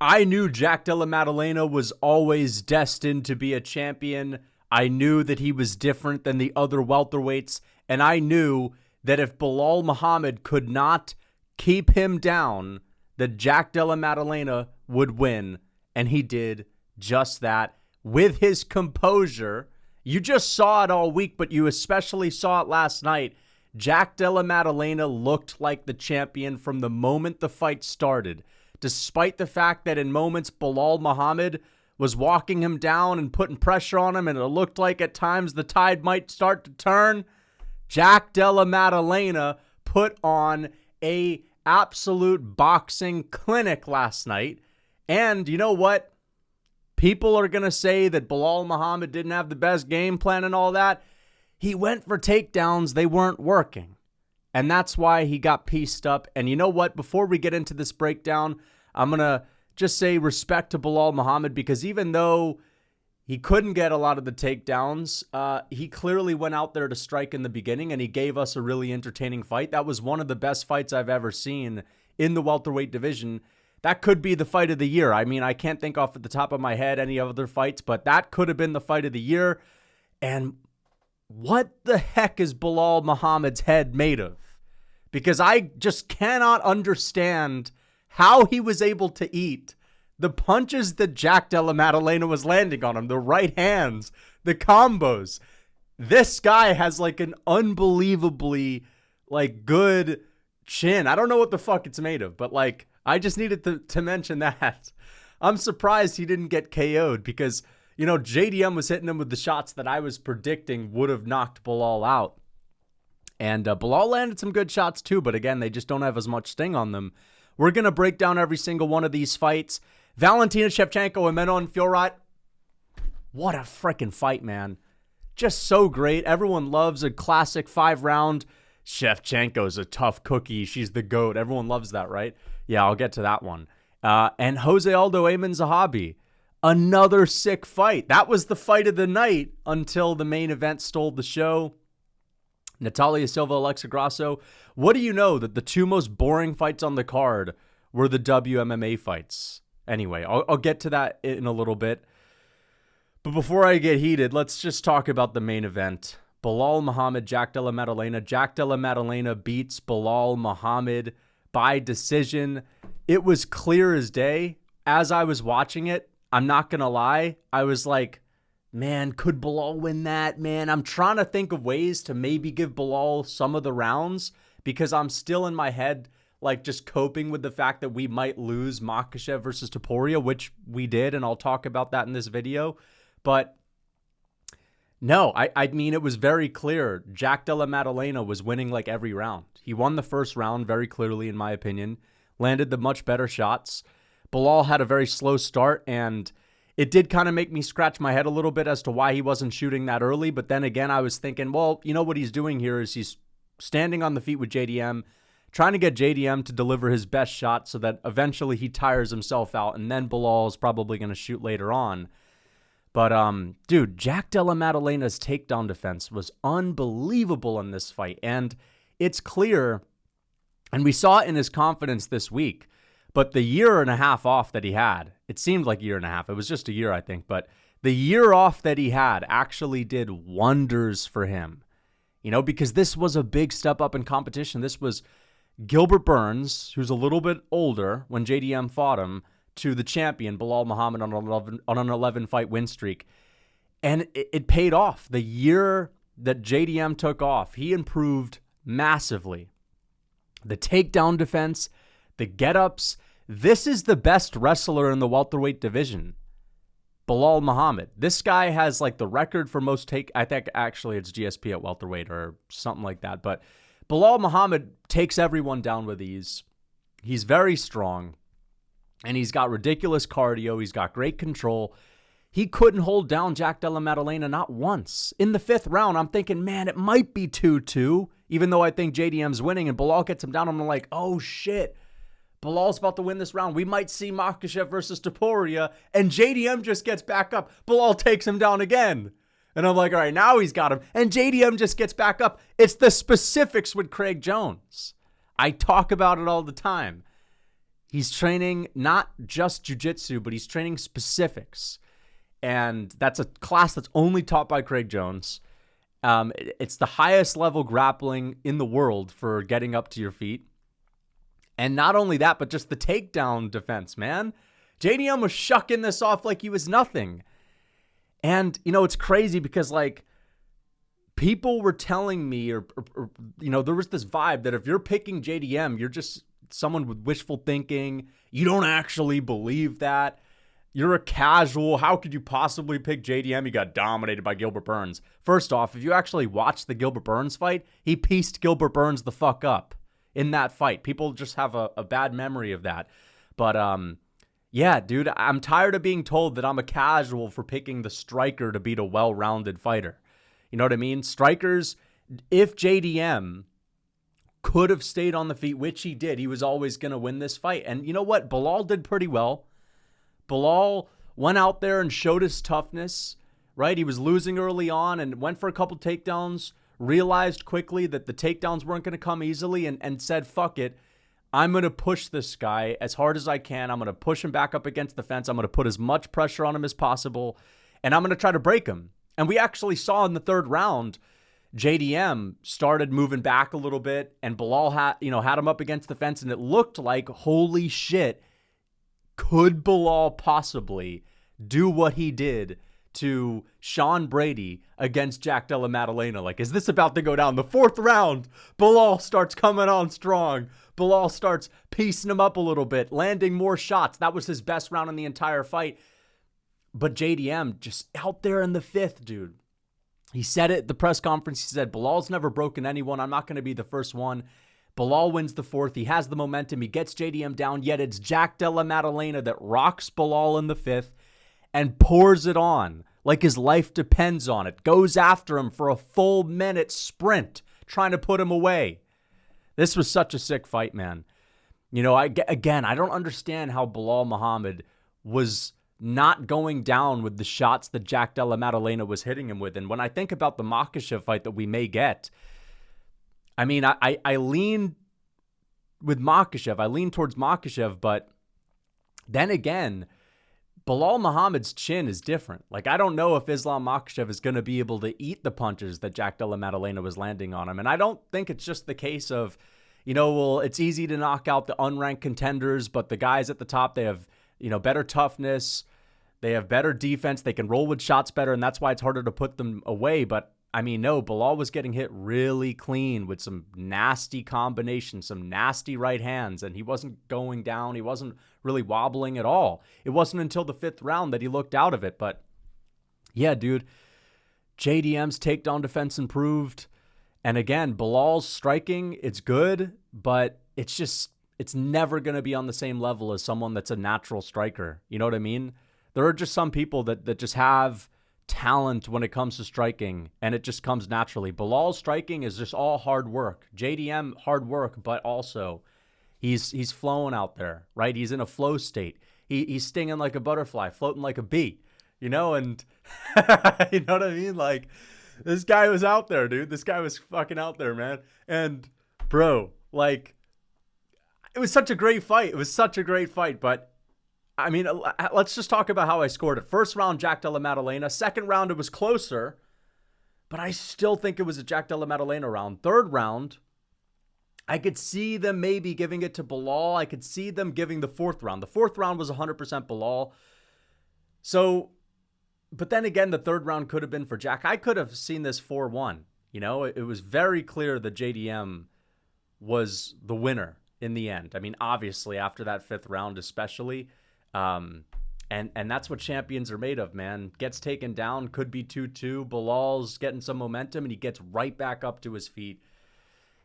I knew Jack Della Maddalena was always destined to be a champion. I knew that he was different than the other welterweights, and I knew that if Belal Muhammad could not keep him down, that Jack Della Maddalena would win, and he did just that with his composure. You just saw it all week, but you especially saw it last night. Jack Della Maddalena looked like the champion from the moment the fight started, despite the fact that in moments Belal Muhammad was walking him down and putting pressure on him, and it looked like at times the tide might start to turn. Jack Della Maddalena put on a absolute boxing clinic last night. And you know what? People are going to say that Belal Muhammad didn't have the best game plan and all that. He went for takedowns. They weren't working. And that's why he got pieced up. And you know what? Before we get into this breakdown, I'm going to just say respect to Belal Muhammad, because even though he couldn't get a lot of the takedowns, he clearly went out there to strike in the beginning, and he gave us a really entertaining fight. That was one of the best fights I've ever seen in the welterweight division. That could be the fight of the year. I mean, I can't think off at the top of my head any other fights, but that could have been the fight of the year. And what the heck is Belal Muhammad's head made of? Because I just cannot understand how he was able to eat the punches that Jack Della Maddalena was landing on him, the right hands, the combos. This guy has like an unbelievably like good chin. I don't know what the fuck it's made of, but like I just needed to mention that. I'm surprised he didn't get KO'd because, you know, JDM was hitting him with the shots that I was predicting would have knocked Belal out. And Belal landed some good shots too, but again, they just don't have as much sting on them. We're going to break down every single one of these fights. Valentina Shevchenko and Benoit Fiorot. What a freaking fight, man. Just so great. Everyone loves a classic 5-round. Shevchenko's a tough cookie. She's the GOAT. Everyone loves that, right? Yeah, I'll get to that one. And Jose Aldo, Aiemann, Zahabi. Another sick fight. That was the fight of the night until the main event stole the show. Natalia Silva, Alexa Grasso. What do you know that the two most boring fights on the card were the WMMA fights? Anyway, I'll get to that in a little bit. But before I get heated, let's just talk about the main event. Belal Muhammad, Jack Della Maddalena. Jack Della Maddalena beats Belal Muhammad by decision. It was clear as day. As I was watching it, I'm not going to lie, I was like, man, could Belal win that? Man, I'm trying to think of ways to maybe give Belal some of the rounds because I'm still in my head, like just coping with the fact that we might lose Makhachev versus Topuria, which we did, and I'll talk about that in this video. But no, I mean, it was very clear. Jack Della Maddalena was winning like every round. He won the first round very clearly, in my opinion, landed the much better shots. Belal had a very slow start, and it did kind of make me scratch my head a little bit as to why he wasn't shooting that early. But then again, I was thinking, well, you know what he's doing here is he's standing on the feet with JDM, trying to get JDM to deliver his best shot so that eventually he tires himself out, and then Belal is probably going to shoot later on. But, dude, Jack Della Maddalena's takedown defense was unbelievable in this fight. And it's clear, and we saw it in his confidence this week, but the year and a half off that he had, it seemed like a year and a half. It was just a year, I think. But the year off that he had actually did wonders for him. You know, because this was a big step up in competition. This was Gilbert Burns, who's a little bit older when JDM fought him, to the champion, Belal Muhammad, on an 11-fight win streak. And it paid off. The year that JDM took off, he improved massively. The takedown defense, the get-ups. This is the best wrestler in the welterweight division, Belal Muhammad. This guy has like the record for most I think actually it's GSP at welterweight or something like that. But Belal Muhammad takes everyone down with ease. He's very strong. And he's got ridiculous cardio. He's got great control. He couldn't hold down Jack Della Maddalena not once. In the 5th round, I'm thinking, man, it might be 2-2, even though I think JDM's winning, and Belal gets him down. I'm like, oh, shit. Belal's about to win this round. We might see Makhachev versus Topuria, and JDM just gets back up. Belal takes him down again. And I'm like, all right, now he's got him. And JDM just gets back up. It's the specifics with Craig Jones. I talk about it all the time. he's training not just jiu-jitsu, but he's training specifics. And that's a class that's only taught by Craig Jones. It's the highest level grappling in the world for getting up to your feet. And not only that, but just the takedown defense, man. JDM was shucking this off like he was nothing. And, it's crazy because, like, people were telling me, or there was this vibe that if you're picking JDM, you're just someone with wishful thinking. You don't actually believe that. You're a casual. How could you possibly pick JDM? He got dominated by Gilbert Burns. First off, if you actually watch the Gilbert Burns fight, he pieced Gilbert Burns the fuck up in that fight. People just have a bad memory of that. But, yeah, dude, I'm tired of being told that I'm a casual for picking the striker to beat a well-rounded fighter. You know what I mean? Strikers, if JDM could have stayed on the feet, which he did, he was always going to win this fight. And you know what? Belal did pretty well. Belal went out there and showed his toughness, right? He was losing early on and went for a couple takedowns, realized quickly that the takedowns weren't going to come easily and said, fuck it. I'm going to push this guy as hard as I can. I'm going to push him back up against the fence. I'm going to put as much pressure on him as possible, and I'm going to try to break him. And we actually saw in the third round, JDM started moving back a little bit, and Belal had him up against the fence, and it looked like, holy shit, could Belal possibly do what he did to Sean Brady against Jack Della Maddalena? Like, is this about to go down? The fourth round, Belal starts coming on strong. Belal starts piecing him up a little bit, landing more shots. That was his best round in the entire fight. But JDM just out there in the fifth, dude. He said it at the press conference. He said, Belal's never broken anyone. I'm not going to be the first one. Belal wins the fourth. He has the momentum. He gets JDM down, yet it's Jack Della Maddalena that rocks Belal in the fifth and pours it on like his life depends on it. Goes after him for a full minute sprint, trying to put him away. This was such a sick fight, man. I don't understand how Belal Muhammad was not going down with the shots that Jack Della Maddalena was hitting him with. And when I think about the Makhachev fight that we may get, I mean, I lean with Makhachev. I lean towards Makhachev, but then again, Belal Muhammad's chin is different. Like, I don't know if Islam Makhachev is going to be able to eat the punches that Jack Della Maddalena was landing on him. And I don't think it's just the case of, it's easy to knock out the unranked contenders, but the guys at the top, they have, better toughness. They have better defense. They can roll with shots better, and that's why it's harder to put them away. But I mean, no, Belal was getting hit really clean with some nasty combinations, some nasty right hands, and he wasn't going down. He wasn't really wobbling at all. It wasn't until the fifth round that he looked out of it. But yeah, dude, JDM's takedown defense improved. And again, Belal's striking, it's good, but it's never going to be on the same level as someone that's a natural striker. You know what I mean? There are just some people that just have talent when it comes to striking, and it just comes naturally. Belal's striking is just all hard work. JDM, hard work, but also he's flowing out there, right? He's in a flow state. He's stinging like a butterfly, floating like a bee, and you know what I mean? Like, this guy was out there, dude. This guy was fucking out there, man. And bro, like, it was such a great fight. It was such a great fight, but I mean, let's just talk about how I scored it. First round, Jack Della Maddalena. Second round, it was closer, but I still think it was a Jack Della Maddalena round. Third round, I could see them maybe giving it to Belal. I could see them giving the fourth round. The fourth round was 100% Belal. So, but then again, the third round could have been for Jack. I could have seen this 4-1. It was very clear that JDM was the winner in the end. I mean, obviously, after that fifth round especially. And that's what champions are made of, man. Gets taken down, could be 2-2. Belal's getting some momentum, and he gets right back up to his feet.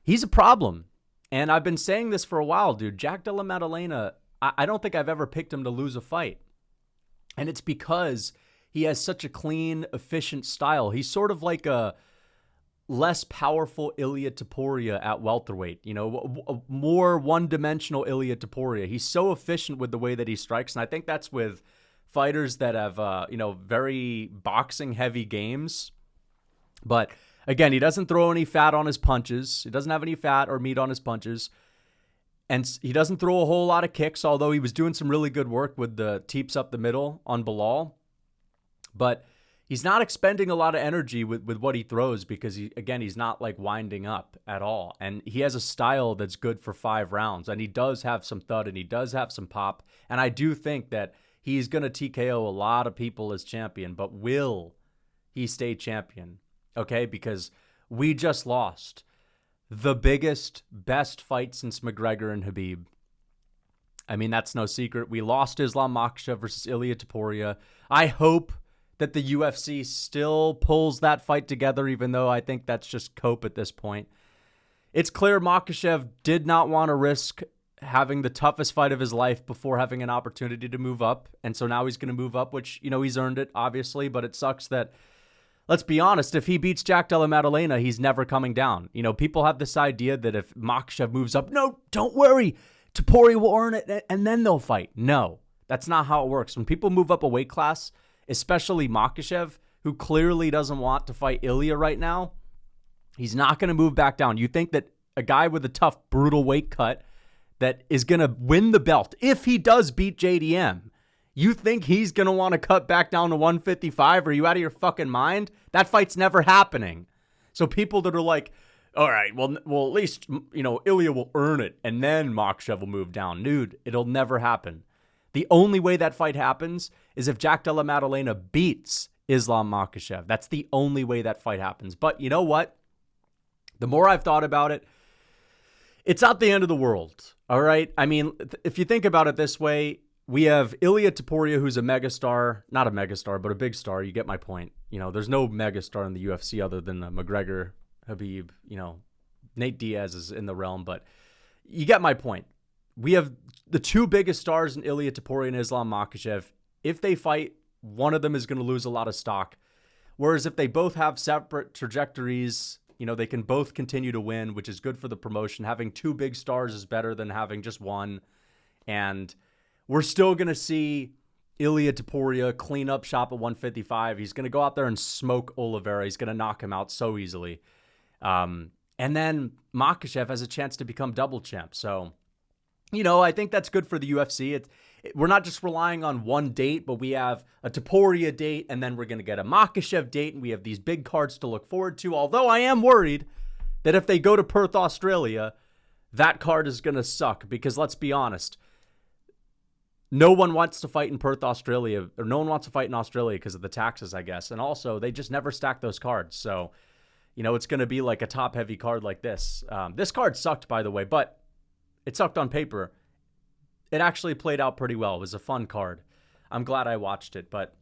He's a problem. And I've been saying this for a while, dude. Jack Della Maddalena, I don't think I've ever picked him to lose a fight. And it's because he has such a clean, efficient style. He's sort of like a less powerful Ilia Topuria at welterweight, more one-dimensional Ilia Topuria. He's so efficient with the way that he strikes, and I think that's with fighters that have, very boxing-heavy games. But again, he doesn't throw any fat on his punches. He doesn't have any fat or meat on his punches. And he doesn't throw a whole lot of kicks, although he was doing some really good work with the teeps up the middle on Belal. But he's not expending a lot of energy with what he throws because, he's not like winding up at all. And he has a style that's good for 5 rounds. And he does have some thud and he does have some pop. And I do think that he's going to TKO a lot of people as champion. But will he stay champion? Okay, because we just lost the biggest, best fight since McGregor and Khabib. I mean, that's no secret. We lost Islam Makhachev versus Ilia Topuria. I hope that the UFC still pulls that fight together, even though I think that's just cope at this point. It's clear Makhachev did not want to risk having the toughest fight of his life before having an opportunity to move up. And so now he's going to move up, which, he's earned it, obviously. But it sucks that, let's be honest, if he beats Jack Della Maddalena, he's never coming down. People have this idea that if Makhachev moves up, no, don't worry, Topuria will earn it and then they'll fight. No, that's not how it works. When people move up a weight class, especially Makhachev, who clearly doesn't want to fight Ilia right now, he's not going to move back down. You think that a guy with a tough, brutal weight cut that is going to win the belt, if he does beat JDM, you think he's going to want to cut back down to 155? Are you out of your fucking mind? That fight's never happening. So people that are like, all right, well, at least, Ilia will earn it and then Makhachev will move down. Dude, it'll never happen. The only way that fight happens is if Jack Della Maddalena beats Islam Makhachev. That's the only way that fight happens. But you know what? The more I've thought about it, it's not the end of the world, all right? I mean, if you think about it this way, we have Ilia Topuria, who's a megastar. Not a megastar, but a big star. You get my point. There's no megastar in the UFC other than McGregor, Khabib. Nate Diaz is in the realm, but you get my point. We have the 2 biggest stars in Ilia Topuria and Islam Makhachev. If they fight, one of them is going to lose a lot of stock. Whereas if they both have separate trajectories, they can both continue to win, which is good for the promotion. Having 2 big stars is better than having just one. And we're still going to see Ilia Topuria clean up shop at 155. He's going to go out there and smoke Oliveira. He's going to knock him out so easily. And then Makhachev has a chance to become double champ. So, I think that's good for the UFC. We're not just relying on one date, but we have a Topuria date, and then we're going to get a Makhachev date, and we have these big cards to look forward to. Although I am worried that if they go to Perth, Australia, that card is going to suck. Because let's be honest, no one wants to fight in Perth, Australia, or no one wants to fight in Australia because of the taxes, I guess. And also, they just never stack those cards. So, it's going to be like a top-heavy card like this. This card sucked, by the way, but it sucked on paper. It actually played out pretty well. It was a fun card. I'm glad I watched it. But,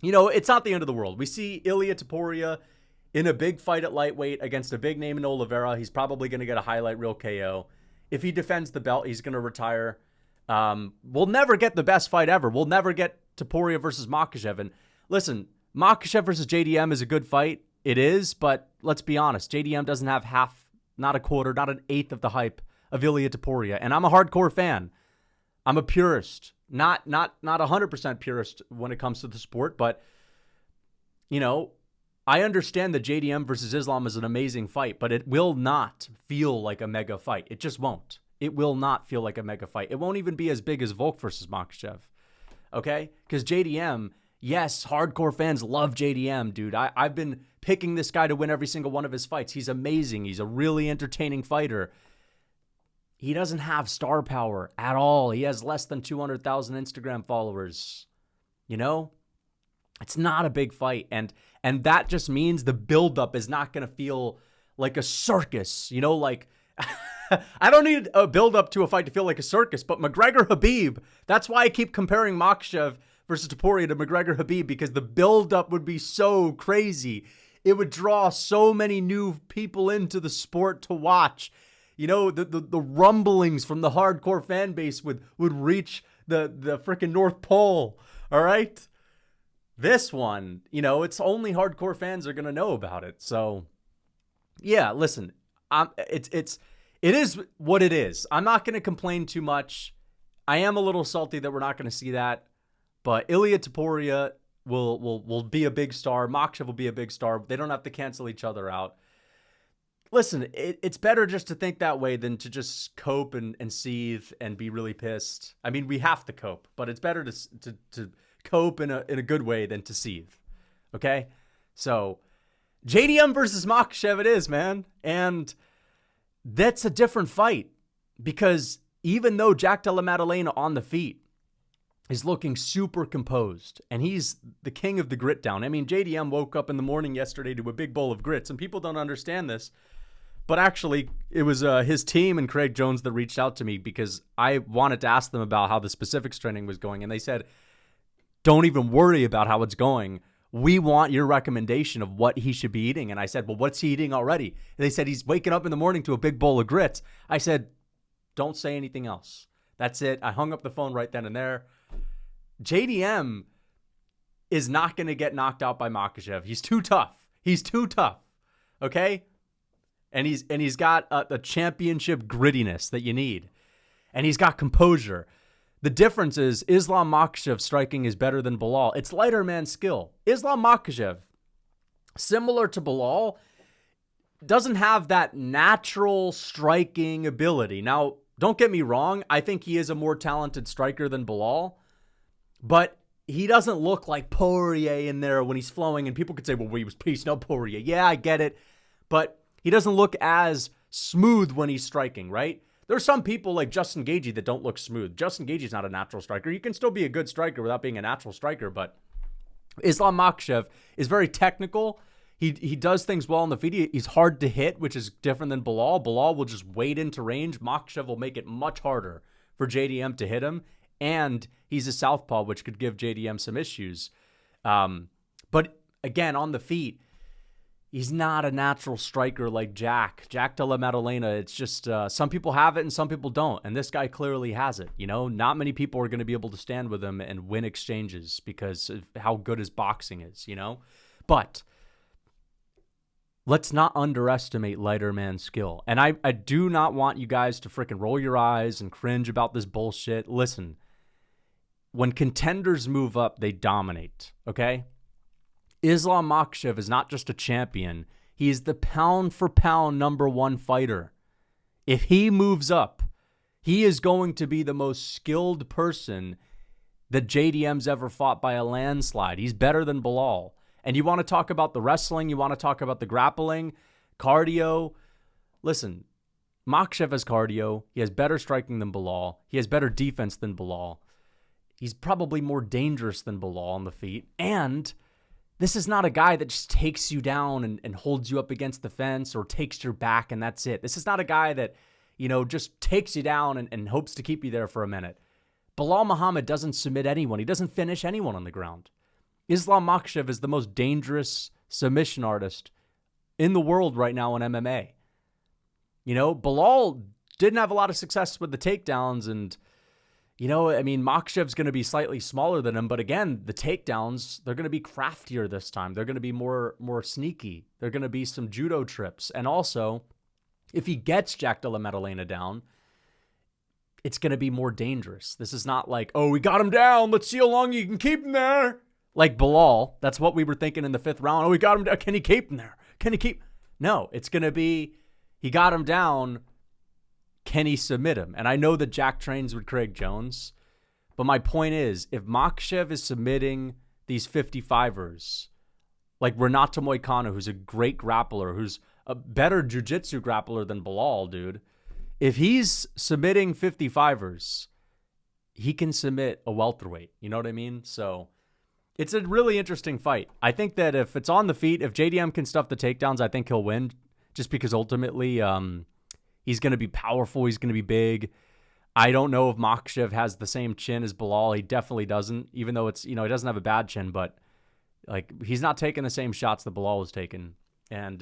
it's not the end of the world. We see Ilia Topuria in a big fight at lightweight against a big name in Oliveira. He's probably going to get a highlight reel KO. If he defends the belt, he's going to retire. We'll never get the best fight ever. We'll never get Topuria versus Makhachev. And listen, Makhachev versus JDM is a good fight. It is, but let's be honest. JDM doesn't have half, not a quarter, not an eighth of the hype of Ilia Topuria. And I'm a hardcore fan. I'm a purist. Not 100% purist when it comes to the sport, but, I understand that JDM versus Islam is an amazing fight, but it will not feel like a mega fight. It just won't. It will not feel like a mega fight. It won't even be as big as Volk versus Makhachev. Okay? Because JDM, yes, hardcore fans love JDM, dude. I've been picking this guy to win every single one of his fights. He's amazing. He's a really entertaining fighter. He doesn't have star power at all. He has less than 200,000 Instagram followers. It's not a big fight. And that just means the buildup is not going to feel like a circus. Like, I don't need a buildup to a fight to feel like a circus, but McGregor-Khabib, that's why I keep comparing Makhachev versus Topuria to McGregor-Khabib, because the buildup would be so crazy. It would draw so many new people into the sport to watch. The rumblings from the hardcore fan base would reach the freaking North Pole. All right. This one, it's only hardcore fans are going to know about it. So yeah, listen, it is what it is. I'm not going to complain too much. I am a little salty that we're not going to see that, but Ilia Topuria will be a big star. Makhachev will be a big star. They don't have to cancel each other out. listen, it's better just to think that way than to just cope and seethe and be really pissed. I mean, we have to cope, but it's better to cope in a good way than to seethe. Okay? So, JDM versus Makhachev it is, man. And that's a different fight because even though Jack Della Maddalena on the feet is looking super composed and he's the king of the grit down. I mean, JDM woke up in the morning yesterday to a big bowl of grits, and people don't understand this. But actually, it was his team and Craig Jones that reached out to me because I wanted to ask them about how the specifics training was going. And they said, don't even worry about how it's going. We want your recommendation of what he should be eating. And I said, well, what's he eating already? And they said, he's waking up in the morning to a big bowl of grits. I said, don't say anything else. That's it. I hung up the phone right then and there. JDM is not going to get knocked out by Makhachev. He's too tough. He's too tough. Okay? And he's got a championship grittiness that you need. And he's got composure. The difference is Islam Makhachev striking is better than Belal. It's lighter man skill. Islam Makhachev, similar to Belal, doesn't have that natural striking ability. Now, don't get me wrong. I think he is a more talented striker than Belal. But he doesn't look like Poirier in there when he's flowing. And people could say, well, he was piecing up Poirier. Yeah, I get it. But he doesn't look as smooth when he's striking, right? There's some people like Justin Gaethje that don't look smooth. Justin Gaethje's not a natural striker. You can still be a good striker without being a natural striker. But Islam Makhachev is very technical. He does things well on the feet. He's hard to hit, which is different than Belal. Belal will just wade into range. Makhachev will make it much harder for JDM to hit him. And he's a southpaw, which could give JDM some issues. But again, on the feet, he's not a natural striker like Jack Della Maddalena. It's just some people have it and some people don't. And this guy clearly has it. You know, not many people are going to be able to stand with him and win exchanges because of how good his boxing is, you know. But let's not underestimate lighter man skill. And I do not want you guys to freaking roll your eyes and cringe about this bullshit. Listen. When contenders move up, they dominate, okay? Islam Makhachev is not just a champion. He is the pound-for-pound #1 fighter. If he moves up, he is going to be the most skilled person that JDM's ever fought by a landslide. He's better than Belal. And you want to talk about the wrestling, you want to talk about the grappling, cardio. Listen, Makhachev has cardio. He has better striking than Belal. He has better defense than Belal. He's probably more dangerous than Belal on the feet. And this is not a guy that just takes you down and holds you up against the fence or takes your back and that's it. This is not a guy that, you know, just takes you down and hopes to keep you there for a minute. Belal Muhammad doesn't submit anyone. He doesn't finish anyone on the ground. Islam Makhachev is the most dangerous submission artist in the world right now in MMA. You know, Belal didn't have a lot of success with the takedowns and, you know, I mean, Makhachev's going to be slightly smaller than him, but again, the takedowns, they're going to be craftier this time. They're going to be more sneaky. They're going to be some judo trips. And also, if he gets Jack Della Maddalena down, it's going to be more dangerous. This is not like, oh, we got him down. Let's see how long you can keep him there. Like Belal, that's what we were thinking in the 5th round. Oh, we got him down. Can he keep him there? Can he keep? No, it's going to be, he got him down. Can he submit him? And I know that Jack trains with Craig Jones, but my point is, if Makhachev is submitting these 55ers, like Renato Moicano, who's a great grappler, who's a better jiu-jitsu grappler than Belal, dude, if he's submitting 55ers, he can submit a welterweight. You know what I mean? So it's a really interesting fight. I think that if it's on the feet, if JDM can stuff the takedowns, I think he'll win just because ultimately, he's going to be powerful. He's going to be big. I don't know if Makhachev has the same chin as Belal. He definitely doesn't, even though it's, you know, he doesn't have a bad chin, but like he's not taking the same shots that Belal was taking. And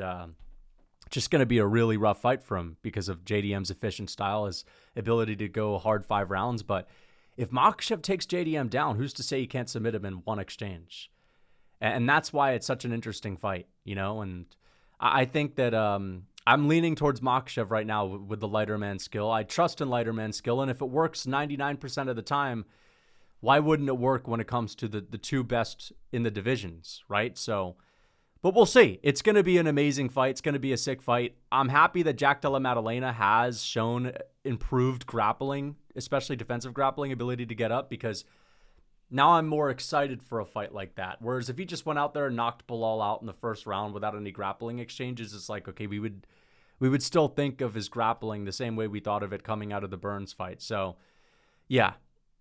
just going to be a really rough fight for him because of JDM's efficient style, his ability to go hard 5 rounds. But if Makhachev takes JDM down, who's to say he can't submit him in one exchange? And that's why it's such an interesting fight, you know? And I think that, I'm leaning towards Makhachev right now with the lighter man skill. I trust in lighter man skill, and if it works 99% of the time, why wouldn't it work when it comes to the two best in the divisions, right? So, But we'll see. It's going to be an amazing fight. It's going to be a sick fight. I'm happy that Jack Della Maddalena has shown improved grappling, especially defensive grappling ability to get up, because now I'm more excited for a fight like that. Whereas if he just went out there and knocked Belal out in the first round without any grappling exchanges, it's like, okay, we would still think of his grappling the same way we thought of it coming out of the Burns fight. So, yeah,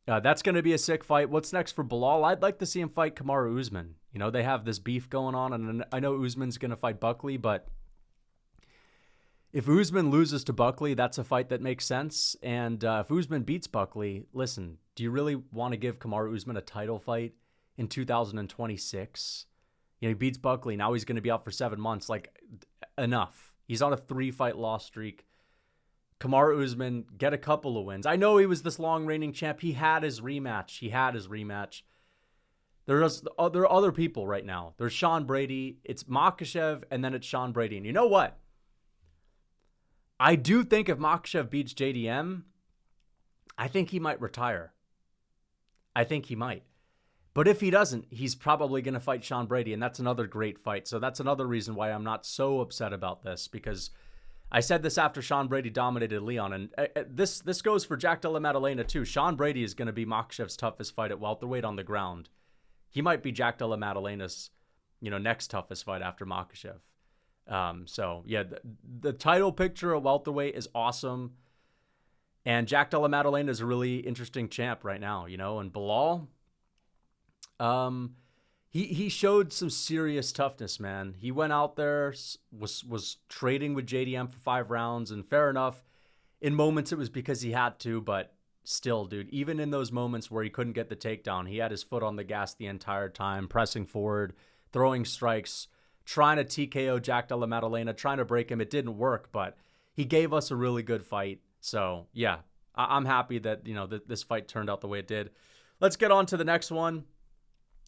that's going to be a sick fight. What's next for Belal? I'd like to see him fight Kamaru Usman. You know, they have this beef going on, and I know Usman's going to fight Buckley, but if Usman loses to Buckley, that's a fight that makes sense. And if Usman beats Buckley, listen, do you really want to give Kamaru Usman a title fight in 2026? You know, he beats Buckley. Now he's going to be out for 7 months. Like, enough. He's on a 3-fight loss streak. Kamaru Usman, get a couple of wins. I know he was this long reigning champ. He had his rematch. There are other people right now. There's Sean Brady. It's Makhachev, and then it's Sean Brady. And you know what? I do think if Makhachev beats JDM, I think he might retire. I think he might. But if he doesn't, he's probably going to fight Sean Brady, and that's another great fight. So that's another reason why I'm not so upset about this, because I said this after Sean Brady dominated Leon, and this goes for Jack Della Maddalena too. Sean Brady is going to be Makhachev's toughest fight at welterweight on the ground. He might be Jack Della Maddalena's, next toughest fight after Makhachev. So yeah, the title picture at welterweight is awesome, and Jack Della Maddalena is a really interesting champ right now. And Belal, he showed some serious toughness, man. He went out there, was trading with JDM for 5 rounds, and fair enough. In moments it was because he had to, but still, dude, even in those moments where he couldn't get the takedown, he had his foot on the gas the entire time, pressing forward, throwing strikes, trying to TKO Jack Della Maddalena, trying to break him. It didn't work, but he gave us a really good fight. So, yeah, I'm happy that, this fight turned out the way it did. Let's get on to the next one.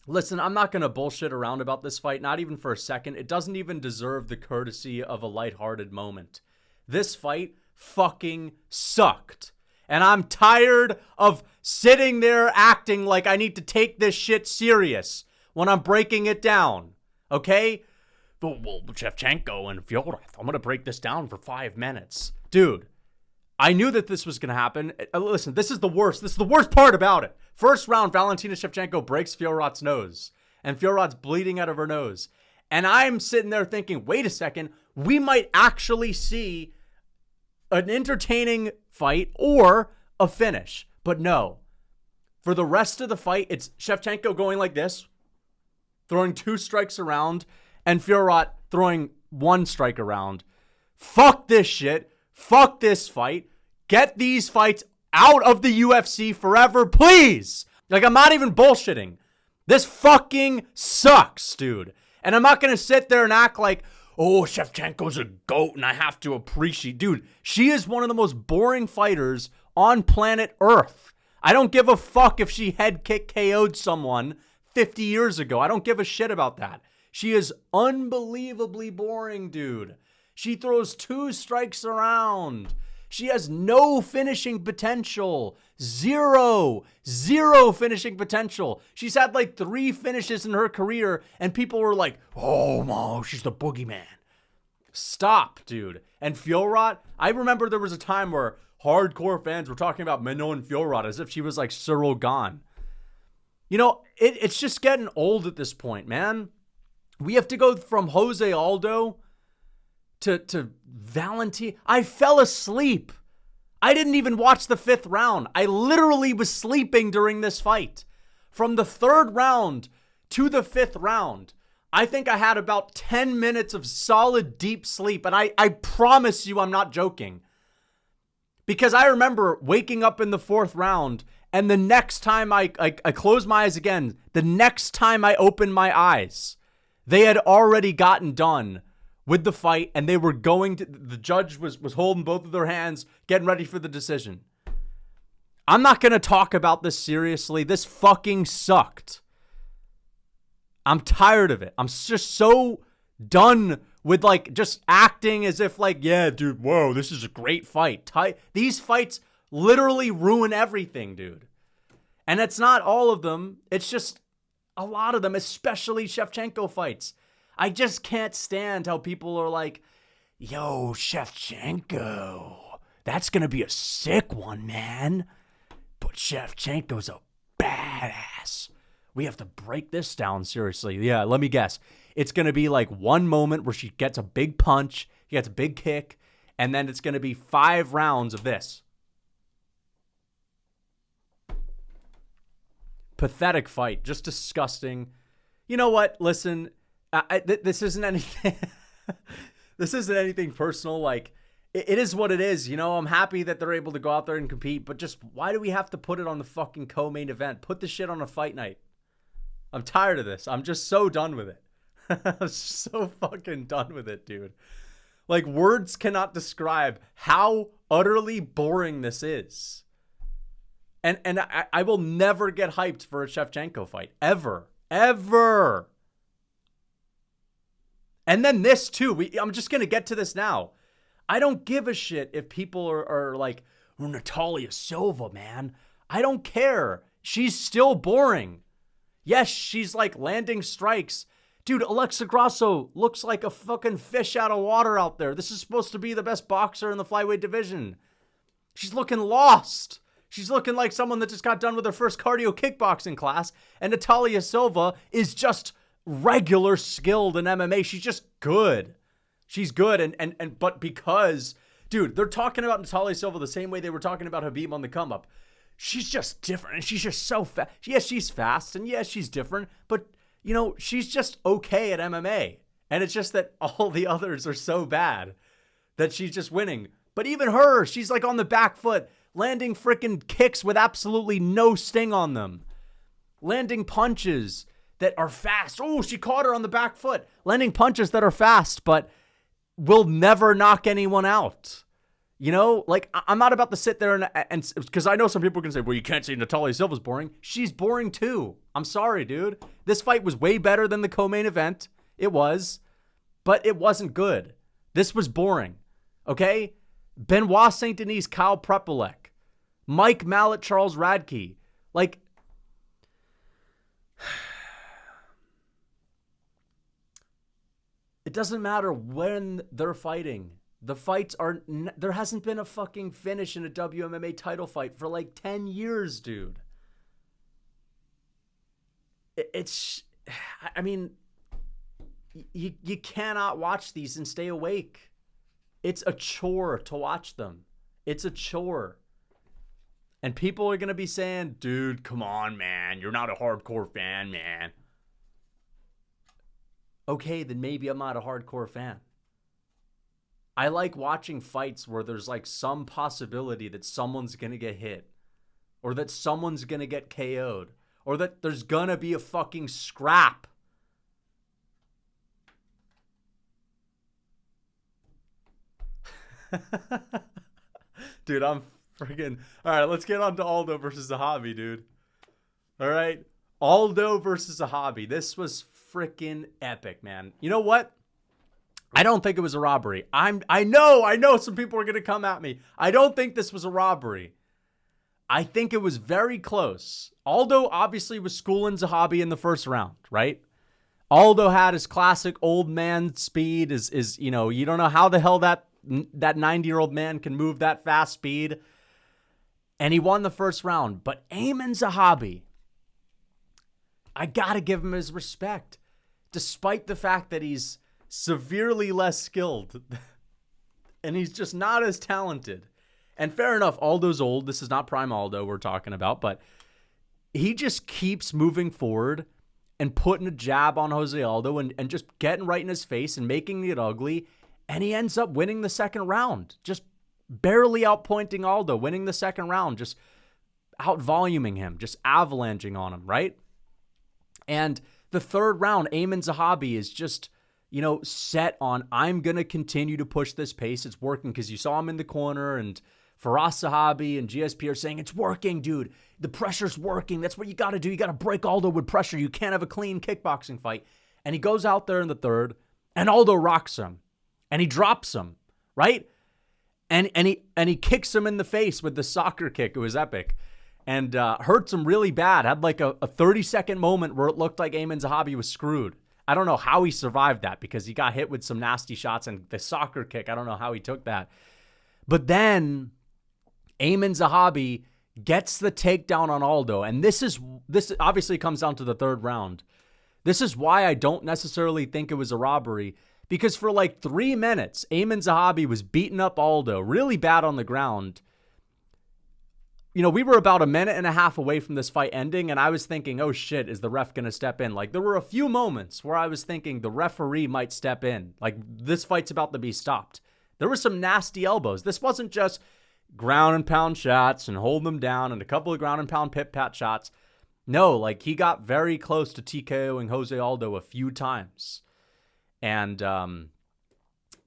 Listen, I'm not going to bullshit around about this fight, not even for a second. It doesn't even deserve the courtesy of a lighthearted moment. This fight fucking sucked. And I'm tired of sitting there acting like I need to take this shit serious when I'm breaking it down. Okay? Well, Shevchenko and Fiorot, I'm going to break this down for 5 minutes. Dude, I knew that this was going to happen. Listen, this is the worst. This is the worst part about it. First round, Valentina Shevchenko breaks Fiorot's nose. And Fiorot's bleeding out of her nose. And I'm sitting there thinking, wait a second, we might actually see an entertaining fight or a finish. But no. For the rest of the fight, it's Shevchenko going like this, throwing 2 strikes around, and Fiorot throwing 1 strike around. Fuck this shit. Fuck this fight. Get these fights out of the UFC forever, please. Like, I'm not even bullshitting. This fucking sucks, dude. And I'm not going to sit there and act like, oh, Shevchenko's a goat and I have to appreciate. Dude, she is one of the most boring fighters on planet Earth. I don't give a fuck if she head kick KO'd someone 50 years ago. I don't give a shit about that. She is unbelievably boring, dude. She throws 2 strikes around. She has no finishing potential. Zero finishing potential. She's had like 3 finishes in her career, and people were like, oh, she's the boogeyman. Stop, dude. And Fiorot, I remember there was a time where hardcore fans were talking about Benoit and Fiorot as if she was like Cyril Gahn. It's just getting old at this point, man. We have to go from Jose Aldo to Valentina. I fell asleep. I didn't even watch the 5th round. I literally was sleeping during this fight. From the 3rd round to the 5th round, I think I had about 10 minutes of solid deep sleep. And I promise you I'm not joking. Because I remember waking up in the 4th round, and the next time I closed my eyes again, the next time I opened my eyes, they had already gotten done with the fight, and they were going to, the judge was holding both of their hands, getting ready for the decision. I'm not going to talk about this seriously. This fucking sucked. I'm tired of it. I'm just so done with just acting as if yeah, dude, whoa, this is a great fight. These fights literally ruin everything, dude. And it's not all of them. It's just a lot of them, especially Shevchenko fights. I just can't stand how people are like, yo, Shevchenko, that's going to be a sick one, man. But Shevchenko's a badass. We have to break this down seriously. Yeah, let me guess. It's going to be like one moment where she gets a big punch, she gets a big kick, and then it's going to be 5 rounds of this. Pathetic fight. Just disgusting. You know what? Listen, this isn't anything. This isn't anything personal. Like, it is what it is. You know, I'm happy that they're able to go out there and compete, but just why do we have to put it on the fucking co-main event? Put the shit on a fight night. I'm tired of this. I'm just so done with it. I'm so fucking done with it, dude. Like, words cannot describe how utterly boring this is. And I will never get hyped for a Shevchenko fight. Ever. Ever. And then this, too. I'm just going to get to this now. I don't give a shit if people are like, oh, Natalia Silva, man. I don't care. She's still boring. Yes, she's like landing strikes. Dude, Alexa Grasso looks like a fucking fish out of water out there. This is supposed to be the best boxer in the flyweight division. She's looking lost. She's looking like someone that just got done with her first cardio kickboxing class. And Natalia Silva is just regular skilled in MMA. She's just good. She's good. But because, dude, they're talking about Natalia Silva the same way they were talking about Khabib on the come up. She's just different. And she's just so fast. Yes, she's fast. And yes, she's different. But, you know, she's just okay at MMA. And it's just that all the others are so bad that she's just winning. But even her, she's like on the back foot, landing freaking kicks with absolutely no sting on them. Landing punches that are fast. Oh, she caught her on the back foot. Landing punches that are fast, but will never knock anyone out. You know, like, I'm not about to sit there and because I know some people can say, well, you can't say Natalia Silva's boring. She's boring too. I'm sorry, dude. This fight was way better than the co-main event. It was, but it wasn't good. This was boring. Okay? Benoit Saint Denis, Kyle Prepolek, Mike Malott, Charles Radtke. Like, it doesn't matter when they're fighting. The fights are... There hasn't been a fucking finish in a WMMA title fight for like 10 years, dude. It's... I mean, you cannot watch these and stay awake. It's a chore to watch them. It's a chore. And people are going to be saying, dude, come on, man. You're not a hardcore fan, man. Okay, then maybe I'm not a hardcore fan. I like watching fights where there's like some possibility that someone's going to get hit, or that someone's going to get KO'd, or that there's going to be a fucking scrap. Dude, I'm freaking... All right, let's get on to Aldo versus Zahabi, dude. All right? Aldo versus Zahabi. This was freaking epic, man. You know what? I don't think it was a robbery. I know some people are going to come at me. I don't think this was a robbery. I think it was very close. Aldo obviously was schooling Zahabi in the first round, right? Aldo had his classic old man speed, is you know, you don't know how the hell that 90-year-old man can move that fast speed. And he won the first round. But Aiemann Zahabi, I got to give him his respect. Despite the fact that he's severely less skilled and he's just not as talented. And fair enough, Aldo's old. This is not prime Aldo we're talking about, but he just keeps moving forward and putting a jab on Jose Aldo and just getting right in his face and making it ugly. And he ends up winning the second round, just barely outpointing Aldo, winning the second round, just out-voluming him, just avalanching on him, right? And the third round, Aiemann Zahabi is just, you know, set on, I'm going to continue to push this pace. It's working, because you saw him in the corner, and Fiorot Zahabi and GSP are saying, it's working, dude. The pressure's working. That's what you got to do. You got to break Aldo with pressure. You can't have a clean kickboxing fight. And he goes out there in the third, and Aldo rocks him, and he drops him, right? And he kicks him in the face with the soccer kick. It was epic. And hurts him really bad. Had like a 30-second moment where it looked like Aiemann Zahabi was screwed. I don't know how he survived that because he got hit with some nasty shots and the soccer kick. I don't know how he took that. But then Aiemann Zahabi gets the takedown on Aldo. And this obviously comes down to the third round. This is why I don't necessarily think it was a robbery. Because for like 3 minutes, Aiemann Zahabi was beating up Aldo really bad on the ground. You know, we were about a minute and a half away from this fight ending, and I was thinking, oh shit, is the ref going to step in? Like, there were a few moments where I was thinking the referee might step in. Like, this fight's about to be stopped. There were some nasty elbows. This wasn't just ground and pound shots and hold them down and a couple of ground and pound pit-pat shots. No, like, he got very close to TKOing Jose Aldo a few times. And,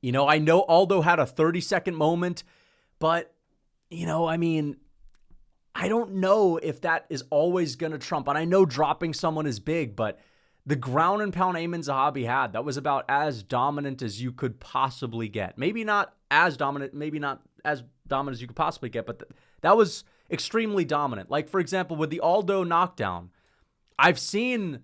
you know, I know Aldo had a 30-second moment, but, you know, I mean, I don't know if that is always going to trump. And I know dropping someone is big, but the ground and pound Aiemann Zahabi had, that was about as dominant as you could possibly get. Maybe not as dominant, maybe not as dominant as you could possibly get, but that was extremely dominant. Like, for example, with the Aldo knockdown, I've seen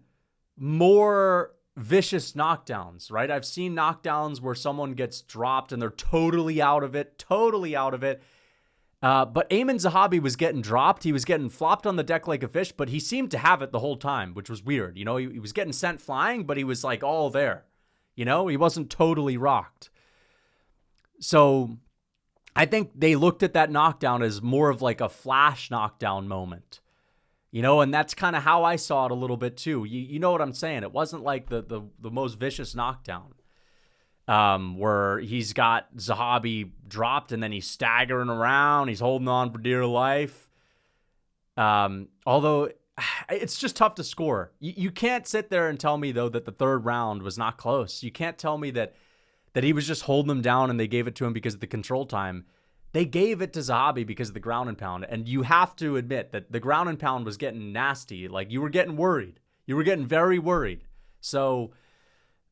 more vicious knockdowns, right? I've seen knockdowns where someone gets dropped and they're totally out of it. But Aiemann Zahabi was getting dropped. He was getting flopped on the deck like a fish, but he seemed to have it the whole time, which was weird. You know, he was getting sent flying, but he was like all there. You know, he wasn't totally rocked. So I think they looked at that knockdown as more of like a flash knockdown moment. You know, and that's kind of how I saw it a little bit too. You know what I'm saying? It wasn't like the most vicious knockdown. Where he's got Zahabi dropped and then he's staggering around. He's holding on for dear life. Although it's just tough to score. You can't sit there and tell me, though, that the third round was not close. You can't tell me that he was just holding him down and they gave it to him because of the control time. They gave it to Zahabi because of the ground and pound. And you have to admit that the ground and pound was getting nasty. Like, you were getting worried. You were getting very worried. So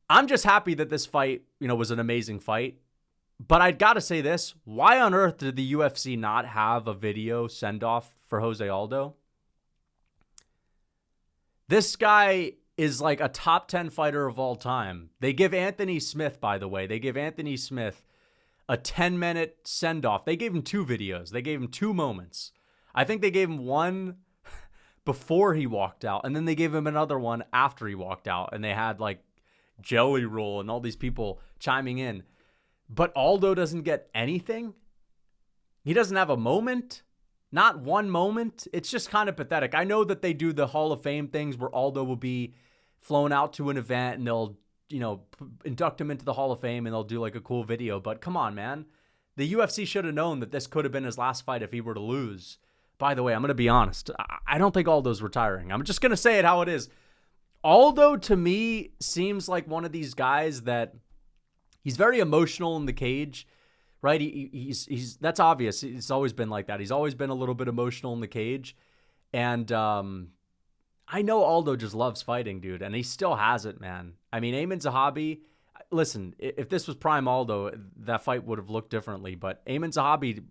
I'm just happy that this fight, you know, was an amazing fight. But I'd got to say this. Why on earth did the UFC not have a video send-off for Jose Aldo? This guy is like a top 10 fighter of all time. They give Anthony Smith, by the way, they give Anthony Smith a 10-minute send-off. They gave him 2 videos. They gave him 2 moments. I think they gave him one before he walked out, and then they gave him another one after he walked out, and they had like Jelly Roll and all these people chiming in. But Aldo doesn't get anything. He doesn't have a moment. Not one moment. It's just kind of pathetic. I know that they do the Hall of Fame things where Aldo will be flown out to an event and they'll, you know, induct him into the Hall of Fame and they'll do like a cool video. But come on, man. The UFC should have known that this could have been his last fight if he were to lose. By the way, I'm going to be honest. I don't think Aldo's retiring. I'm just going to say it how it is. Aldo, to me, seems like one of these guys that he's very emotional in the cage, right? He's that's obvious. It's always been like that. He's always been a little bit emotional in the cage. And I know Aldo just loves fighting, dude, and he still has it, man. I mean, Aiemann Zahabi, listen, if this was prime Aldo, that fight would have looked differently. But Aiemann Zahabi,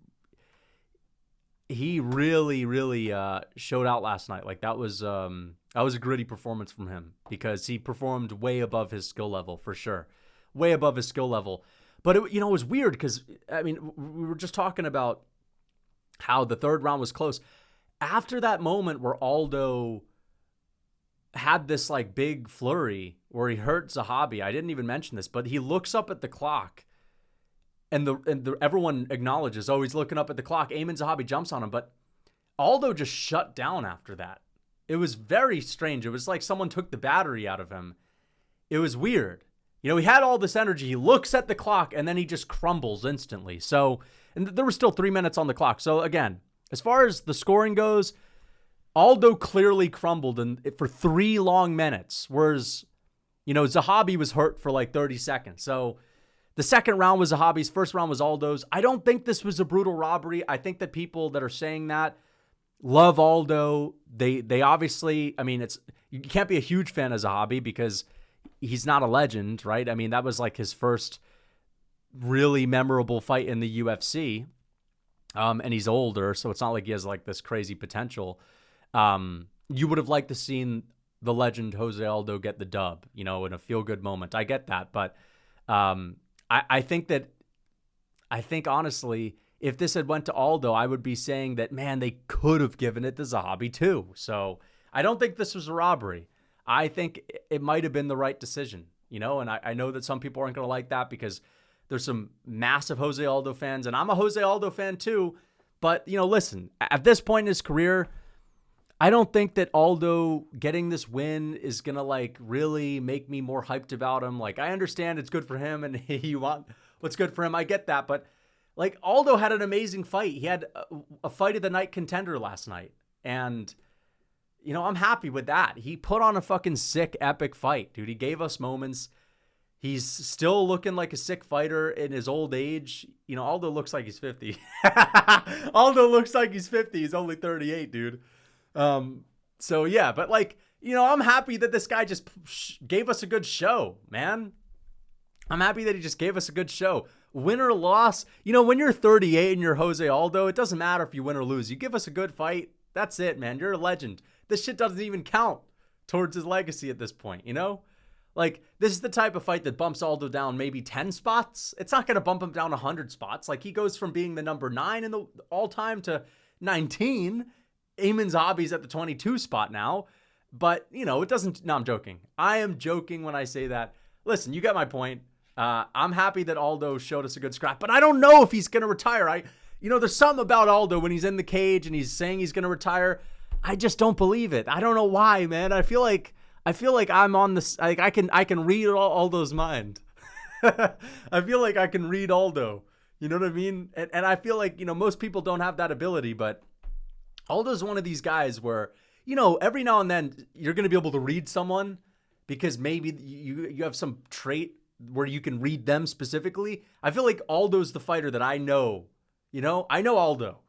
he really, really showed out last night. Like, that was a gritty performance from him because he performed way above his skill level, for sure. Way above his skill level. But, it was weird because, I mean, we were just talking about how the third round was close. After that moment where Aldo had this, like, big flurry where he hurt Zahabi, I didn't even mention this, but he looks up at the clock and everyone acknowledges, oh, he's looking up at the clock. Aiemann Zahabi jumps on him, but Aldo just shut down after that. It was very strange. It was like someone took the battery out of him. It was weird. You know, he had all this energy. He looks at the clock, and then he just crumbles instantly. So, and there were still 3 minutes on the clock. So, again, as far as the scoring goes, Aldo clearly crumbled for 3 long minutes, whereas, you know, Zahabi was hurt for like 30 seconds. So, the second round was Zahabi's. First round was Aldo's. I don't think this was a brutal robbery. I think that people that are saying that love Aldo. They obviously, I mean, you can't be a huge fan of Zahabi because he's not a legend, right? I mean, that was like his first really memorable fight in the UFC. And he's older, so it's not like he has like this crazy potential. You would have liked to seen the legend Jose Aldo get the dub, in a feel-good moment. I get that, but I think honestly, if this had went to Aldo, I would be saying that, man, they could have given it to Zahabi too. So I don't think this was a robbery. I think it might have been the right decision, and I know that some people aren't going to like that because there's some massive Jose Aldo fans, and I'm a Jose Aldo fan too. But, listen, at this point in his career, I don't think that Aldo getting this win is going to really make me more hyped about him. I understand it's good for him and you want what's good for him. I get that. But Aldo had an amazing fight. He had a fight of the night contender last night. And, I'm happy with that. He put on a fucking sick, epic fight, dude. He gave us moments. He's still looking like a sick fighter in his old age. Aldo looks like he's 50. Aldo looks like he's 50. He's only 38, dude. So yeah, but I'm happy that this guy just gave us a good show, man. I'm happy that he just gave us a good show. Win or loss, when you're 38 and you're Jose Aldo, it doesn't matter if you win or lose. You give us a good fight. That's it, man. You're a legend. This shit doesn't even count towards his legacy at this point, this is the type of fight that bumps Aldo down maybe 10 spots. It's not going to bump him down 100 spots. He goes from being the number 9 in the all-time to 19. Aiemann Zahabi's at the 22 spot now. But, it doesn't... No, I'm joking. I am joking when I say that. Listen, you get my point. I'm happy that Aldo showed us a good scrap, but I don't know if he's going to retire. There's something about Aldo when he's in the cage and he's saying he's going to retire. I just don't believe it. I don't know why, man. I feel like I'm on this. I can read Aldo's mind. I feel like I can read Aldo. You know what I mean? And I feel like most people don't have that ability, but Aldo's one of these guys where every now and then you're going to be able to read someone because maybe you have some trait where you can read them specifically. I feel like Aldo's the fighter that I know. I know Aldo.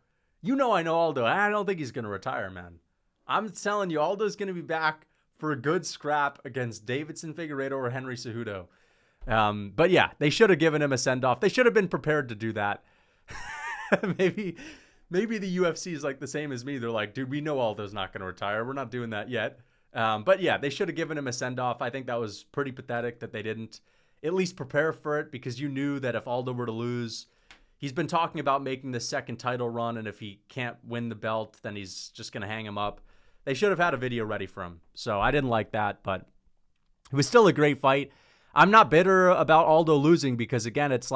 I know Aldo. I don't think he's going to retire, man. I'm telling you, Aldo's going to be back for a good scrap against Davidson Figueiredo or Henry Cejudo. But yeah, they should have given him a send-off. They should have been prepared to do that. Maybe the UFC is the same as me. They're like, dude, we know Aldo's not going to retire. We're not doing that yet. But yeah, they should have given him a send-off. I think that was pretty pathetic that they didn't at least prepare for it, because you knew that if Aldo were to lose, he's been talking about making the second title run, and if he can't win the belt, then he's just going to hang him up. They should have had a video ready for him. So I didn't like that, but it was still a great fight. I'm not bitter about Aldo losing because, again, it's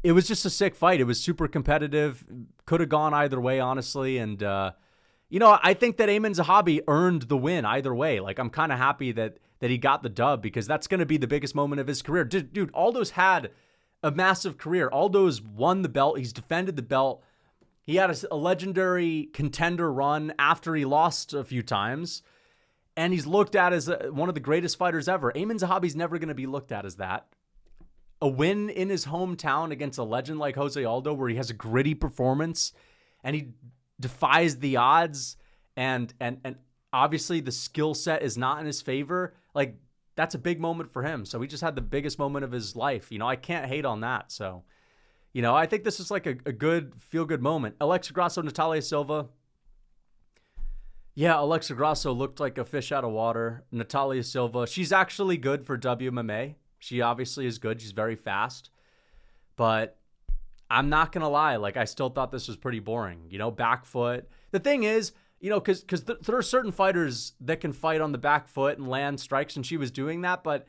it was just a sick fight. It was super competitive. Could have gone either way, honestly. And, I think that Aiemann Zahabi earned the win either way. I'm kind of happy that he got the dub, because that's going to be the biggest moment of his career. Dude, Aldo's had a massive career. Aldo's won the belt. He's defended the belt. He had a legendary contender run after he lost a few times. And he's looked at as one of the greatest fighters ever. Aiemann Zahabi's never going to be looked at as that. A win in his hometown against a legend like Jose Aldo, where he has a gritty performance and he defies the odds, and obviously the skill set is not in his favor. That's a big moment for him. So he just had the biggest moment of his life. I can't hate on that. So, I think this is a good feel-good moment. Alexa Grasso, Natalia Silva. Yeah, Alexa Grasso looked like a fish out of water. Natalia Silva, she's actually good for WMMA. She obviously is good. She's very fast. But I'm not going to lie. I still thought this was pretty boring. Back foot. The thing is, because there are certain fighters that can fight on the back foot and land strikes, and she was doing that. But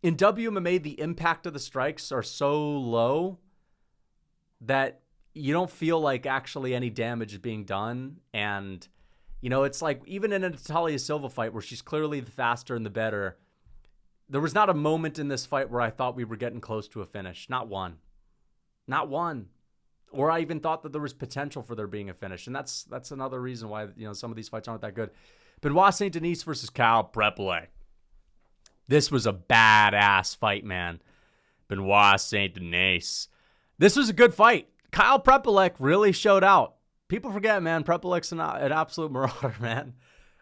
in WMMA, the impact of the strikes are so low that you don't feel like actually any damage is being done. And, it's even in a Natalia Silva fight where she's clearly the faster and the better, there was not a moment in this fight where I thought we were getting close to a finish. Not one. Not one. Or I even thought that there was potential for there being a finish. And that's another reason why, some of these fights aren't that good. Benoit Saint Denis versus Kyle Prepolek. This was a badass fight, man. Benoit Saint Denis. This was a good fight. Kyle Prepolek really showed out. People forget, man, Prepolek's an absolute marauder, man.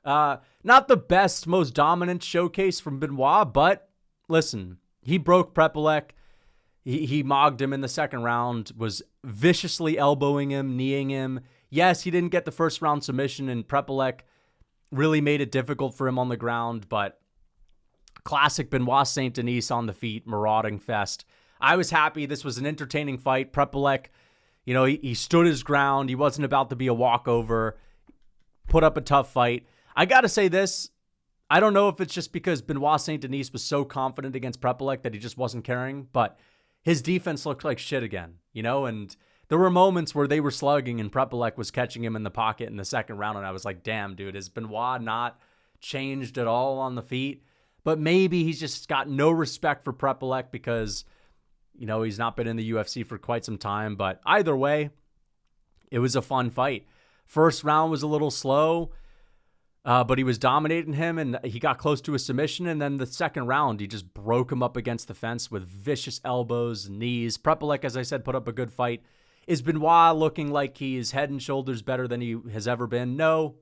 Not the best, most dominant showcase from Benoit, but listen, he broke Prepolek. He mogged him in the second round, was viciously elbowing him, kneeing him. Yes, he didn't get the first round submission, and Prepolek really made it difficult for him on the ground, but classic Benoit Saint Denis on the feet, marauding fest. I was happy. This was an entertaining fight. Prepolek, he stood his ground. He wasn't about to be a walkover. Put up a tough fight. I got to say this. I don't know if it's just because Benoit Saint Denis was so confident against Prepolek that he just wasn't caring, but his defense looked like shit again, and there were moments where they were slugging and Prepolek was catching him in the pocket in the second round, and I was like, damn, dude, has Benoit not changed at all on the feet? But maybe he's just got no respect for Prepolek because, he's not been in the UFC for quite some time. But either way, it was a fun fight. First round was a little slow, but he was dominating him, and he got close to a submission. And then the second round, he just broke him up against the fence with vicious elbows, knees. Prepolek, as I said, put up a good fight. Is Benoit looking like he is head and shoulders better than he has ever been? No,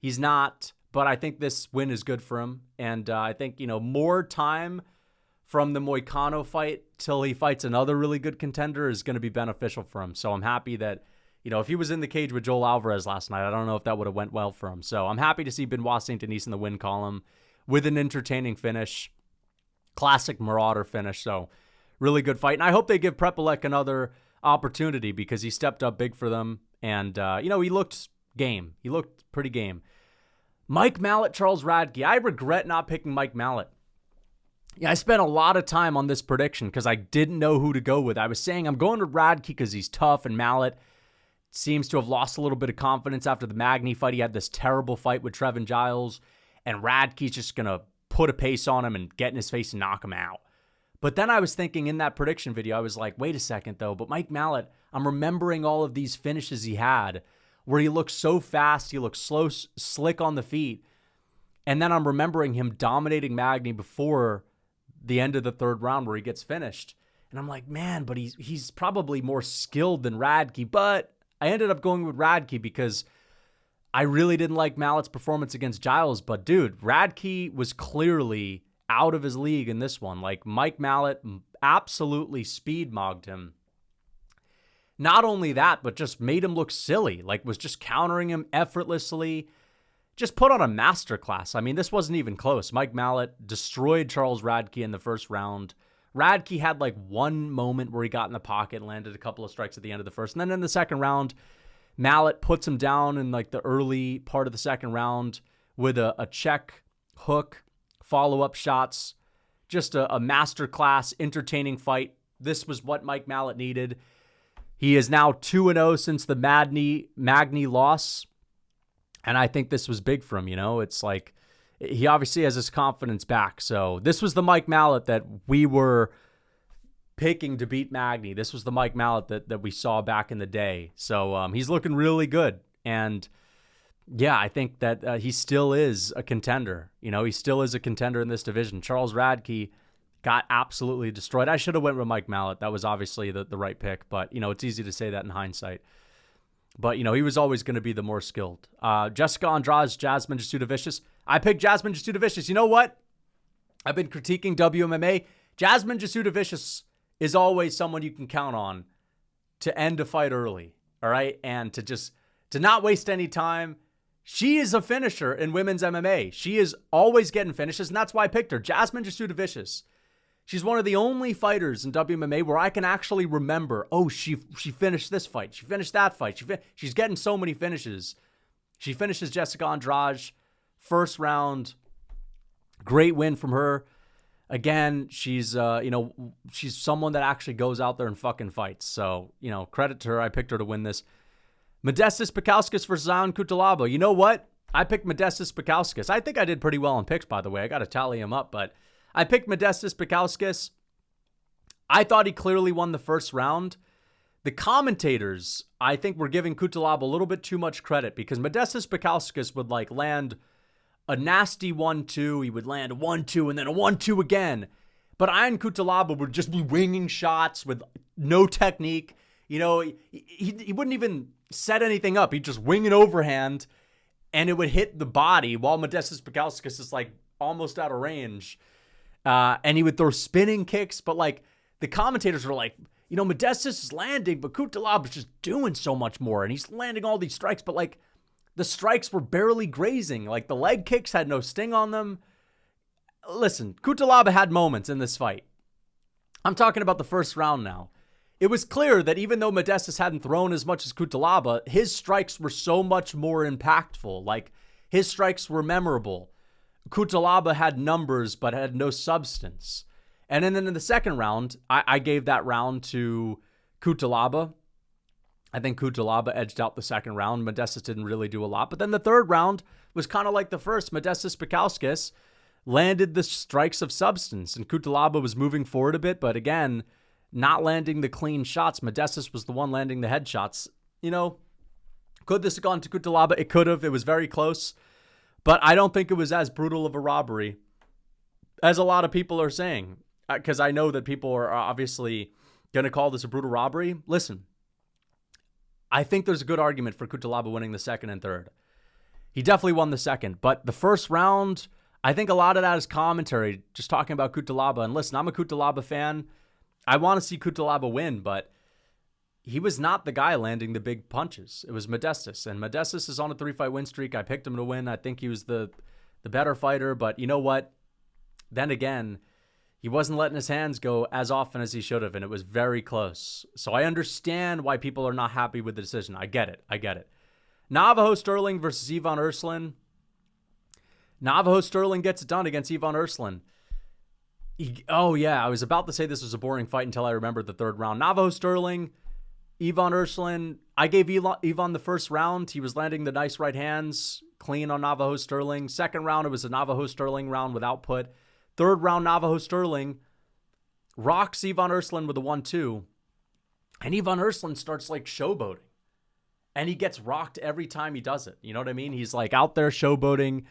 he's not. But I think this win is good for him. And I think, more time from the Moicano fight till he fights another really good contender is going to be beneficial for him. So I'm happy that, if he was in the cage with Joel Alvarez last night, I don't know if that would have went well for him. So I'm happy to see Benoit Saint Denis in the win column with an entertaining finish. Classic Marauder finish. So really good fight. And I hope they give Prepolek another opportunity because he stepped up big for them. And, he looked game. He looked pretty game. Mike Malott, Charles Radtke. I regret not picking Mike Malott. Yeah, I spent a lot of time on this prediction because I didn't know who to go with. I was saying I'm going to Radtke because he's tough, and Malott seems to have lost a little bit of confidence after the Magny fight. He had this terrible fight with Trevin Giles, and Radtke's just going to put a pace on him and get in his face and knock him out. But then I was thinking in that prediction video, I was like, wait a second, though. But Mike Malott, I'm remembering all of these finishes he had where he looked so fast, he looked slow, slick on the feet. And then I'm remembering him dominating Magny before the end of the third round where he gets finished. And I'm like, man, but he's probably more skilled than Radtke. But I ended up going with Radtke because I really didn't like Malott's performance against Giles. But, dude, Radtke was clearly out of his league in this one. Like, Mike Malott absolutely speed-mogged him. Not only that, but just made him look silly. Like, was just countering him effortlessly. Just put on a masterclass. I mean, this wasn't even close. Mike Malott destroyed Charles Radtke in the first round. Radtke had like one moment where he got in the pocket and landed a couple of strikes at the end of the first. And then in the second round, Malott puts him down in like the early part of the second round with a check hook, follow-up shots. Just a masterclass, entertaining fight. This was what Mike Malott needed. He is now 2-0 since the Magny loss. And I think this was big for him, It's like he obviously has his confidence back. So this was the Mike Malott that we were picking to beat Magny. This was the Mike Malott that we saw back in the day. So he's looking really good. And yeah, I think that he still is a contender. He still is a contender in this division. Charles Radtke got absolutely destroyed. I should have went with Mike Malott. That was obviously the right pick. But, it's easy to say that in hindsight. But, he was always going to be the more skilled. Jessica Andrade, Jasmine Jasudavicius. I picked Jasmine Jasudavicius. You know what? I've been critiquing WMMA. Jasmine Jasudavicius is always someone you can count on to end a fight early, all right? And to not waste any time. She is a finisher in women's MMA. She is always getting finishes, and that's why I picked her. Jasmine Jasudavicius. She's one of the only fighters in WMMA where I can actually remember, she finished this fight. She finished that fight. She's getting so many finishes. She finishes Jessica Andrade. First round. Great win from her. Again, she's she's someone that actually goes out there and fucking fights. So, credit to her. I picked her to win this. Modestas Bukauskas versus Zion Cutelaba. You know what? I picked Modestas Bukauskas. I think I did pretty well on picks, by the way. I got to tally him up, but I picked Modestas Bukauskas. I thought he clearly won the first round. The commentators, I think, were giving Cutelaba a little bit too much credit because Modestas Bukauskas would land a nasty 1-2. He would land a 1-2 and then a 1-2 again. But Ian Cutelaba would just be winging shots with no technique. He wouldn't even set anything up. He'd just wing an overhand and it would hit the body while Modestas Bukauskas is almost out of range. And he would throw spinning kicks, but the commentators were like, Modestas is landing, but Cutelaba's just doing so much more, and he's landing all these strikes. But The strikes were barely grazing. Like, the leg kicks had no sting on them. Listen, Cutelaba had moments in this fight. I'm talking about the first round now. It was clear that even though Modestas hadn't thrown as much as Cutelaba, his strikes were so much more impactful. Like, his strikes were memorable. Cutelaba had numbers but had no substance. And then in the second round, I gave that round to Cutelaba. I think Cutelaba edged out the second round. Modestas didn't really do a lot. But then the third round was kind of like the first. Modestas Bukauskas landed the strikes of substance, and Cutelaba was moving forward a bit, but again, not landing the clean shots. Modestas was the one landing the headshots. You know, could this have gone to Cutelaba? It could have. It was very close. But I don't think it was as brutal of a robbery as a lot of people are saying. Because I know that people are obviously going to call this a brutal robbery. Listen, I think there's a good argument for Cutelaba winning the second and third. He definitely won the second. But the first round, I think a lot of that is commentary, just talking about Cutelaba. And listen, I'm a Cutelaba fan. I want to see Cutelaba win, but he was not the guy landing the big punches. It was Modestas. And Modestas is on a 3-fight win streak. I picked him to win. I think he was the better fighter. But you know what? Then again, he wasn't letting his hands go as often as he should have, and it was very close. So I understand why people are not happy with the decision. I get it. Navajo Stirling versus Ivan Erslan. Navajo Stirling gets it done against Ivan Erslan. I was about to say this was a boring fight until I remembered the third round. Navajo Stirling, Ivan Erslan. I gave Ivan the first round. He was landing the nice right hands, clean on Navajo Stirling. Second round, it was a Navajo Stirling round with output. Third round, Navajo Stirling rocks Ivan Erslan with a 1-2. And Ivan Erslan starts like showboating. And he gets rocked every time he does it. You know what I mean? He's like out there showboating.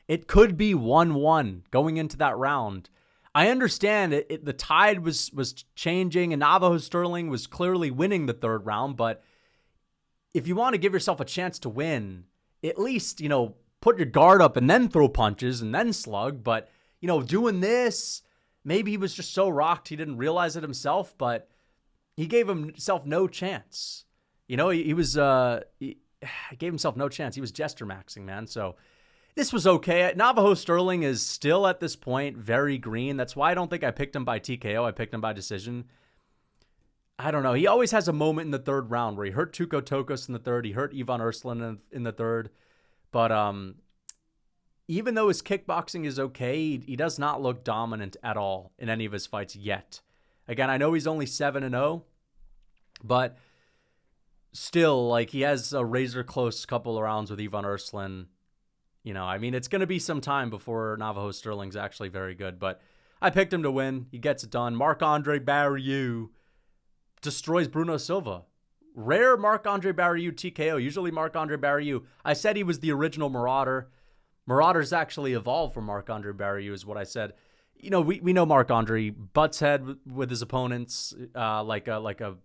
It could be 1-1 going into that round. I understand the tide was changing and Navajo Stirling was clearly winning the third round. But if you want to give yourself a chance to win, at least, you know, put your guard up and then throw punches and then slug. But you know, doing this, maybe he was just so rocked he didn't realize it himself, but he gave himself no chance. You know, he gave himself no chance. He was gesture maxing, man. So this was okay. Navajo Stirling is still at this point very green. That's why I don't think I picked him by TKO. I picked him by decision. I don't know. He always has a moment in the third round where he hurt Tuco Tokos in the third. He hurt Ivan Erslan in the third. But even though his kickboxing is okay, he does not look dominant at all in any of his fights yet. Again, I know he's only 7-0, but still, like, he has a razor-close couple of rounds with Ivan Erslan. You know, I mean, it's going to be some time before Navajo Stirling's actually very good, but I picked him to win. He gets it done. Marc-Andre Barrieu destroys Bruno Silva. Rare Marc-Andre Barrieu TKO. Usually Marc-Andre Barrieu. I said he was the original Marauder. Marauders actually evolved from Marc-Andre Barrieu is what I said. You know, we know Marc-Andre butts head with his opponents like a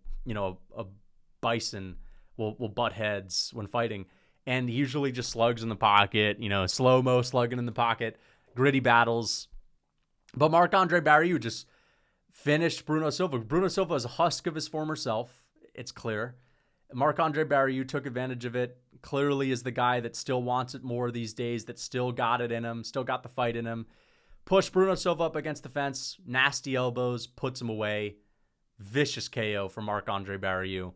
bison will butt heads when fighting. And he usually just slugs in the pocket, you know, slow-mo slugging in the pocket, gritty battles. But Marc-Andre Barrieu just finished Bruno Silva. Bruno Silva is a husk of his former self. It's clear. Marc-Andre Barrieu took advantage of it. Clearly is the guy that still wants it more these days, that still got it in him, still got the fight in him. Push Bruno Silva up against the fence. Nasty elbows, puts him away. Vicious KO for Marc-Andre Barrieu.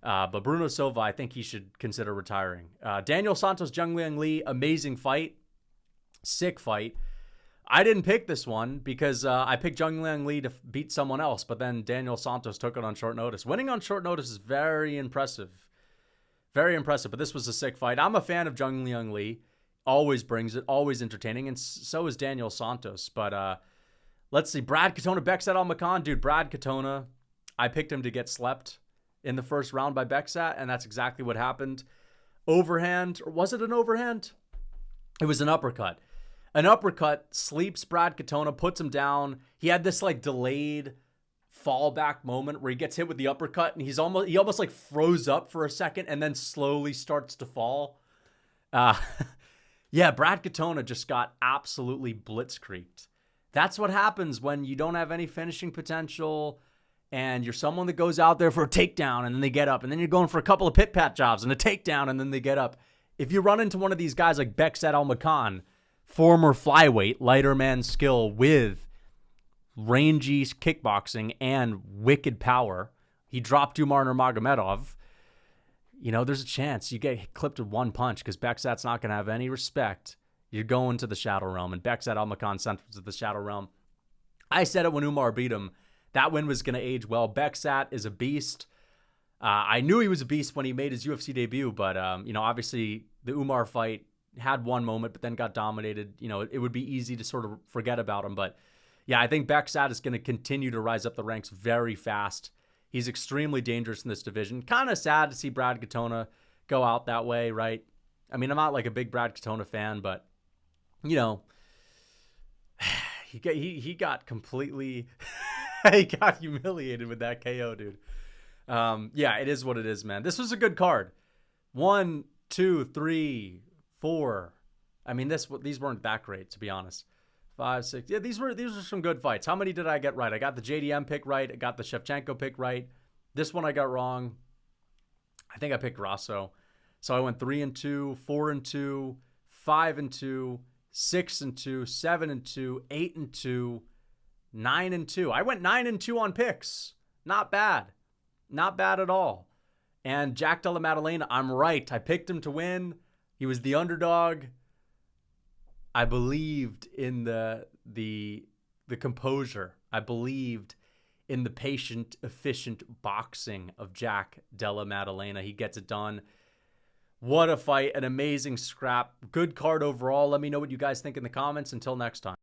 But Bruno Silva, I think he should consider retiring. Daniel Santos, Zhang Liang Li, amazing fight. Sick fight. I didn't pick this one because I picked Zhang Liang Li to beat someone else, but then Daniel Santos took it on short notice. Winning on short notice is very impressive. Very impressive, but this was a sick fight. I'm a fan of Zhang Liang Li. Always brings it, always entertaining, and so is Daniel Santos. But let's see. Brad Katona, Beksat Almakhan. Dude, Brad Katona, I picked him to get slept in the first round by Beksat, and that's exactly what happened. Overhand, or was it an overhand? It was an uppercut. An uppercut sleeps Brad Katona, puts him down. He had this like delayed fallback moment where he gets hit with the uppercut and he almost like froze up for a second and then slowly starts to fall. Yeah, Brad Katona just got absolutely blitzkrieged. That's what happens when you don't have any finishing potential and you're someone that goes out there for a takedown and then they get up, and then you're going for a couple of pit pat jobs and a takedown and then they get up. if you run into one of these guys like Beksat Almakhan, former flyweight, lighter man skill with rangy kickboxing and wicked power, he dropped Umar Nurmagomedov. You know, there's a chance you get clipped with one punch because Beksat's not going to have any respect. You're going to the Shadow Realm, and Beksat Almakhan sent him to the Shadow Realm. I said it when Umar beat him. That win was going to age well. Beksat is a beast. I knew he was a beast when he made his UFC debut, but, you know, obviously the Umar fight had one moment, but then got dominated. You know, it would be easy to sort of forget about him. But, yeah, I think Beksat is going to continue to rise up the ranks very fast. He's extremely dangerous in this division. Kind of sad to see Brad Katona go out that way, right? I mean, I'm not like a big Brad Katona fan, but, you know, he got completely he got humiliated with that KO, dude. Yeah, it is what it is, man. This was a good card. 1, 2, 3, 4. I mean, these weren't that great, to be honest. 5, 6. Yeah, these were some good fights. How many did I get right? I got the JDM pick right. I got the Shevchenko pick right. This one I got wrong. I think I picked Grasso. So I went 3-2, 4-2, 5-2, 6-2, 7-2, 8-2, 9-2. I went 9-2 on picks. Not bad. Not bad at all. And Jack Della Maddalena, I'm right. I picked him to win. He was the underdog. I believed in the composure. I believed in the patient, efficient boxing of Jack Della Maddalena. He gets it done. What a fight. An amazing scrap. Good card overall. Let me know what you guys think in the comments. Until next time.